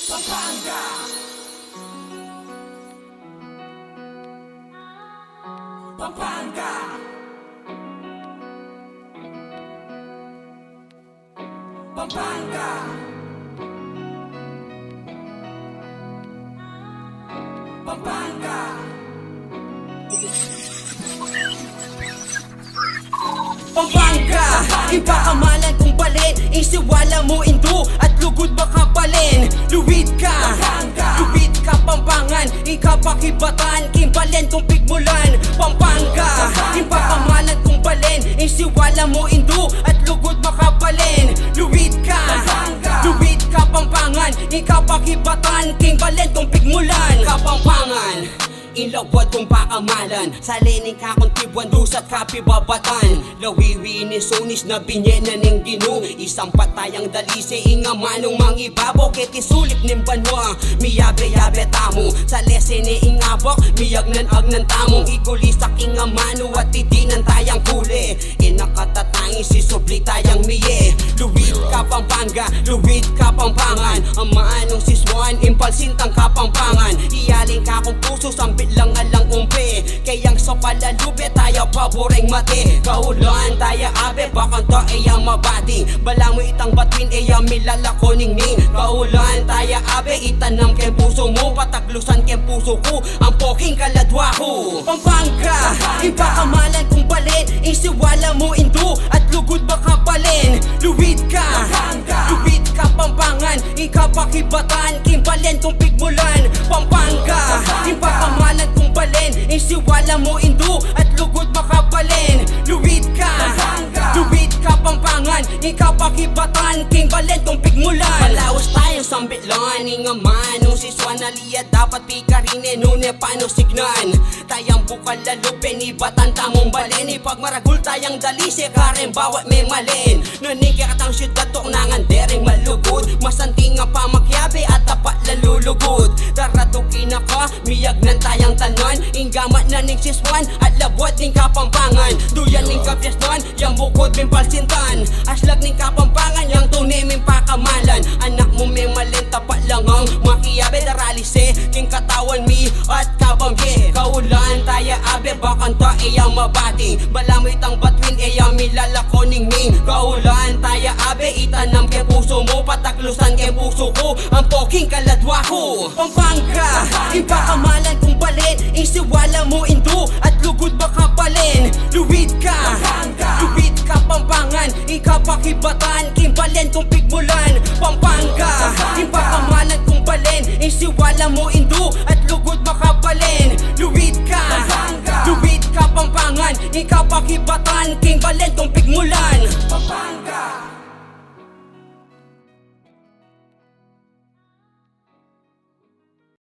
Pampanga. Pampanga. Pampanga. Pampanga. Pampanga, iba kamalan kung balin, isiwala mo indo at lugod baka palin. Luwid ka, luwid ka Pampangan, ikapakibatan, kimbalen kung pigmulan. Pampanga, iba kamalan kung balin, isiwala mo indo at lugod baka palin. Luwid ka, luwid ka Pampangan, ikapakibatan, kimbalen kung pigmulan. Kapampangan, ilawad kong pakamalan, salining ka kong tibuan dusat kapibabatan. Lawiwi ni Sonis na binyena ning ginu, isang patayang dalise inga manong mangibabaw. Keti sulit ning banwa, miyabe-yabe tamo, sa lese ni ingabok, miyagnan agnan tamong. Igulisak inga mano at idinan tayang kuli, inakatatangi si subli tayang miye. Luwid ka Pampanga, luwid ka Pampangan, ang maanong si Swan, impalsintang Kapampangan. Iyaling ka kong puso, sambit lang alang umpi, kayang sa palalube tayo paboreng mati. Kaulan tayo abe, bakang to iya mabati, bala mo itang batwin iya milalako ningning. Kaulan tayo abe, itanam ken puso mo, pataglusan ken puso ko, ang poking kaladwa ko. Pampanga, iba kamalan kung balin, isiwala mo indo at lugod baka palin. Luwid ka, luwid ka Pampangan, ikapakibatan, kimbalen kung pigmulan. Pampanga, iba kamalan kung balin, isiwala mo indo at lugod baka palin. Luwid ka, luwid ka Pampangan, ikapakibatan, kimbalen kung pigmulan. Malawas tayong sambitlan, inga manong si Swan aliya, dapat pikarine nune paano signan. Tayang bukal lalo penibatan tamong balin, ipagmaragul tayang dalise karen bawat may malin. Nuning katang syudad tok nangan dereng malugod, masanting nga pamakyabe at tapat lalulugod. Darato kinaka, miyagnan tayang tanan, inggamat na ning si Swan at labot ning Kapampangan. Duyan ning kabyasnan, yang bukod min palsintan, aslag ning Kapampangan, yang tunay min pakamalan. Anak mo may malin, tapat lang ang makiyabe, daralise king katawan mi at kabangge. Kaulan tayo abe, bakang to iya mabati, bala mo itang batwin iya milalako ningning. Kaulan tayo abe, itanam ke puso mo, pataglusan ke puso ko, ang poking kaladwa ko. Pampanga, iba kamalan kung balin, isiwala mo indo at lugod baka palin. Luwid ka, luwid ka Pampangan, ikapakibatan, kimbalen kung pigmulan. Pampanga, iba kamalan kung balin, isiwala mo indo at lugod baka palin. Luwid ka, luwid ka Pampangan, ikapakibatan, kimbalen kung pigmulan. Pampanga.